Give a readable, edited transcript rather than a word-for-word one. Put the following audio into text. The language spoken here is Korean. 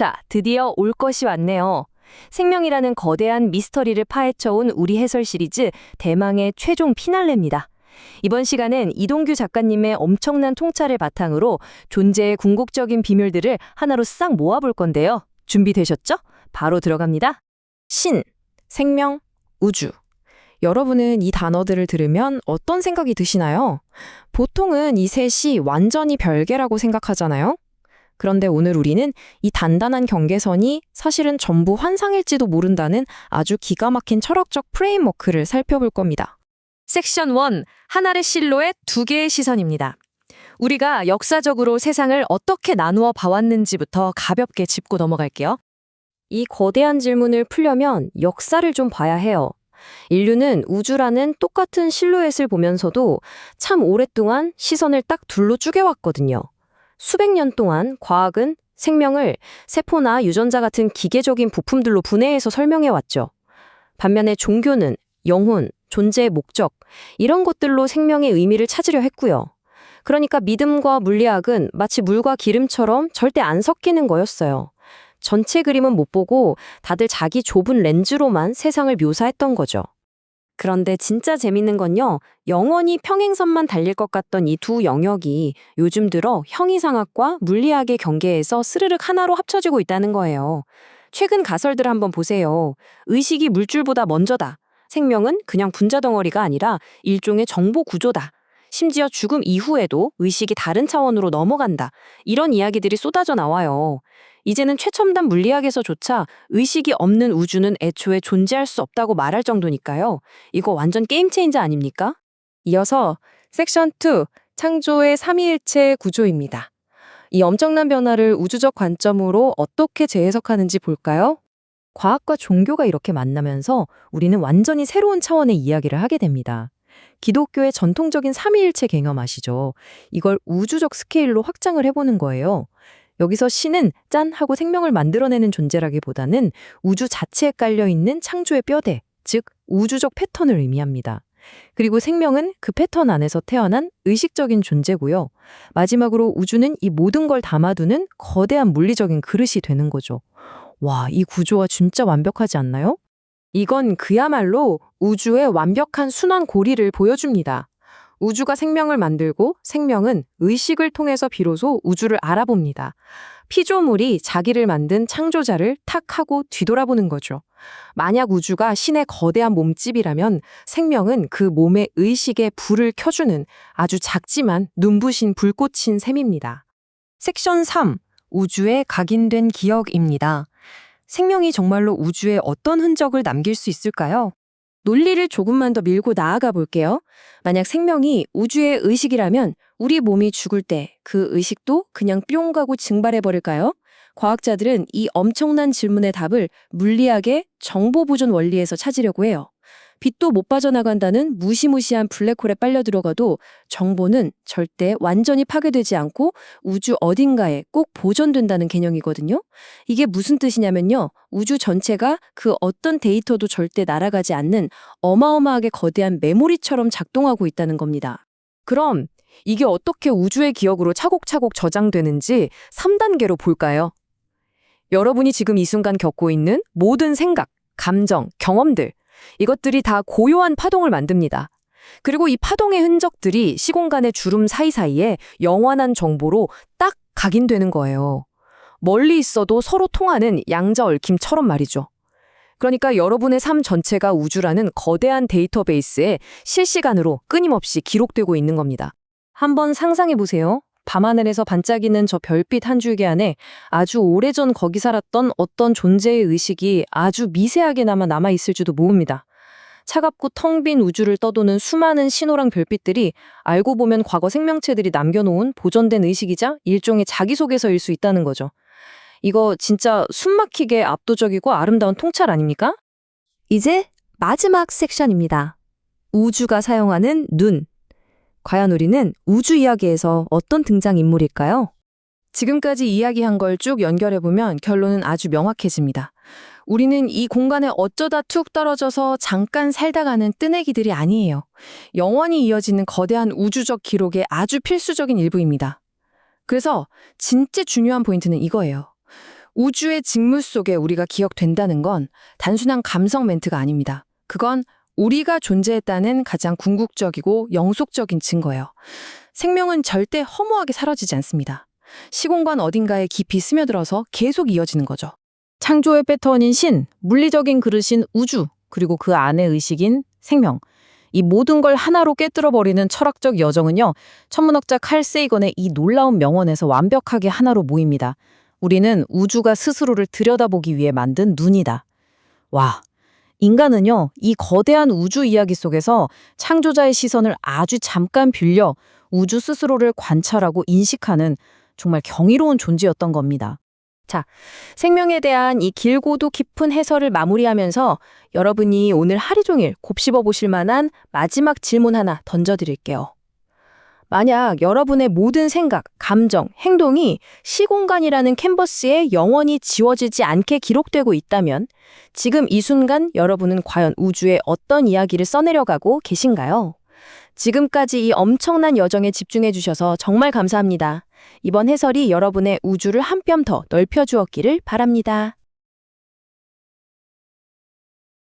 자, 드디어 올 것이 왔네요. 생명이라는 거대한 미스터리를 파헤쳐온 우리 해설 시리즈 대망의 최종 피날레입니다. 이번 시간엔 이동규 작가님의 엄청난 통찰을 바탕으로 존재의 궁극적인 비밀들을 하나로 싹 모아볼 건데요. 준비되셨죠? 바로 들어갑니다. 신, 생명, 우주. 여러분은 이 단어들을 들으면 어떤 생각이 드시나요? 보통은 이 셋이 완전히 별개라고 생각하잖아요? 그런데 오늘 우리는 이 단단한 경계선이 사실은 전부 환상일지도 모른다는 아주 기가 막힌 철학적 프레임워크를 살펴볼 겁니다. 섹션 1, 하나의 실로의 두 개의 시선입니다. 우리가 역사적으로 세상을 어떻게 나누어 봐왔는지부터 가볍게 짚고 넘어갈게요. 이 거대한 질문을 풀려면 역사를 좀 봐야 해요. 인류는 우주라는 똑같은 실루엣을 보면서도 참 오랫동안 시선을 딱 둘로 쪼개왔거든요. 수백 년 동안 과학은 생명을 세포나 유전자 같은 기계적인 부품들로 분해해서 설명해왔죠. 반면에 종교는 영혼, 존재의 목적, 이런 것들로 생명의 의미를 찾으려 했고요. 그러니까 믿음과 물리학은 마치 물과 기름처럼 절대 안 섞이는 거였어요. 전체 그림은 못 보고 다들 자기 좁은 렌즈로만 세상을 묘사했던 거죠. 그런데 진짜 재밌는 건요, 영원히 평행선만 달릴 것 같던 이 두 영역이 요즘 들어 형이상학과 물리학의 경계에서 스르륵 하나로 합쳐지고 있다는 거예요. 최근 가설들 한번 보세요. 의식이 물줄보다 먼저다. 생명은 그냥 분자 덩어리가 아니라 일종의 정보 구조다. 심지어 죽음 이후에도 의식이 다른 차원으로 넘어간다. 이런 이야기들이 쏟아져 나와요. 이제는 최첨단 물리학에서조차 의식이 없는 우주는 애초에 존재할 수 없다고 말할 정도니까요. 이거 완전 게임 체인저 아닙니까? 이어서 섹션 2, 창조의 삼위일체 구조입니다. 이 엄청난 변화를 우주적 관점으로 어떻게 재해석하는지 볼까요? 과학과 종교가 이렇게 만나면서 우리는 완전히 새로운 차원의 이야기를 하게 됩니다. 기독교의 전통적인 삼위일체 개념 아시죠? 이걸 우주적 스케일로 확장을 해보는 거예요. 여기서 신은 짠 하고 생명을 만들어내는 존재라기보다는 우주 자체에 깔려있는 창조의 뼈대, 즉 우주적 패턴을 의미합니다. 그리고 생명은 그 패턴 안에서 태어난 의식적인 존재고요. 마지막으로 우주는 이 모든 걸 담아두는 거대한 물리적인 그릇이 되는 거죠. 와, 이 구조가 진짜 완벽하지 않나요? 이건 그야말로 우주의 완벽한 순환 고리를 보여줍니다. 우주가 생명을 만들고 생명은 의식을 통해서 비로소 우주를 알아봅니다. 피조물이 자기를 만든 창조자를 탁 하고 뒤돌아보는 거죠. 만약 우주가 신의 거대한 몸집이라면 생명은 그 몸의 의식에 불을 켜주는 아주 작지만 눈부신 불꽃인 셈입니다. 섹션 3. 우주의 각인된 기억입니다. 생명이 정말로 우주에 어떤 흔적을 남길 수 있을까요? 논리를 조금만 더 밀고 나아가 볼게요. 만약 생명이 우주의 의식이라면 우리 몸이 죽을 때 그 의식도 그냥 뿅 가고 증발해버릴까요? 과학자들은 이 엄청난 질문의 답을 물리학의 정보 보존 원리에서 찾으려고 해요. 빛도 못 빠져나간다는 무시무시한 블랙홀에 빨려 들어가도 정보는 절대 완전히 파괴되지 않고 우주 어딘가에 꼭 보존된다는 개념이거든요. 이게 무슨 뜻이냐면요. 우주 전체가 그 어떤 데이터도 절대 날아가지 않는 어마어마하게 거대한 메모리처럼 작동하고 있다는 겁니다. 그럼 이게 어떻게 우주의 기억으로 차곡차곡 저장되는지 3단계로 볼까요? 여러분이 지금 이 순간 겪고 있는 모든 생각, 감정, 경험들, 이것들이 다 고요한 파동을 만듭니다. 그리고 이 파동의 흔적들이 시공간의 주름 사이사이에 영원한 정보로 딱 각인되는 거예요. 멀리 있어도 서로 통하는 양자 얽힘처럼 말이죠. 그러니까 여러분의 삶 전체가 우주라는 거대한 데이터베이스에 실시간으로 끊임없이 기록되고 있는 겁니다. 한번 상상해 보세요. 밤하늘에서 반짝이는 저 별빛 한 줄기 안에 아주 오래전 거기 살았던 어떤 존재의 의식이 아주 미세하게나마 남아있을지도 모릅니다. 차갑고 텅 빈 우주를 떠도는 수많은 신호랑 별빛들이 알고 보면 과거 생명체들이 남겨놓은 보존된 의식이자 일종의 자기소개서일 수 있다는 거죠. 이거 진짜 숨막히게 압도적이고 아름다운 통찰 아닙니까? 이제 마지막 섹션입니다. 우주가 사용하는 눈. 과연 우리는 우주 이야기에서 어떤 등장인물일까요? 지금까지 이야기한 걸 쭉 연결해보면 결론은 아주 명확해집니다. 우리는 이 공간에 어쩌다 툭 떨어져서 잠깐 살다 가는 뜨내기들이 아니에요. 영원히 이어지는 거대한 우주적 기록의 아주 필수적인 일부입니다. 그래서 진짜 중요한 포인트는 이거예요. 우주의 직무 속에 우리가 기억된다는 건 단순한 감성 멘트가 아닙니다. 그건 우리가 존재했다는 가장 궁극적이고 영속적인 증거예요. 생명은 절대 허무하게 사라지지 않습니다. 시공간 어딘가에 깊이 스며들어서 계속 이어지는 거죠. 창조의 패턴인 신, 물리적인 그릇인 우주, 그리고 그 안의 의식인 생명. 이 모든 걸 하나로 깨뜨려버리는 철학적 여정은요, 천문학자 칼 세이건의 이 놀라운 명언에서 완벽하게 하나로 모입니다. 우리는 우주가 스스로를 들여다보기 위해 만든 눈이다. 와, 인간은요, 이 거대한 우주 이야기 속에서 창조자의 시선을 아주 잠깐 빌려 우주 스스로를 관찰하고 인식하는 정말 경이로운 존재였던 겁니다. 생명에 대한 이 길고도 깊은 해설을 마무리하면서 여러분이 오늘 하루 종일 곱씹어 보실 만한 마지막 질문 하나 던져드릴게요. 만약 여러분의 모든 생각, 감정, 행동이 시공간이라는 캔버스에 영원히 지워지지 않게 기록되고 있다면 지금 이 순간 여러분은 과연 우주에 어떤 이야기를 써내려가고 계신가요? 지금까지 이 엄청난 여정에 집중해 주셔서 정말 감사합니다. 이번 해설이 여러분의 우주를 한 뼘 더 넓혀 주었기를 바랍니다.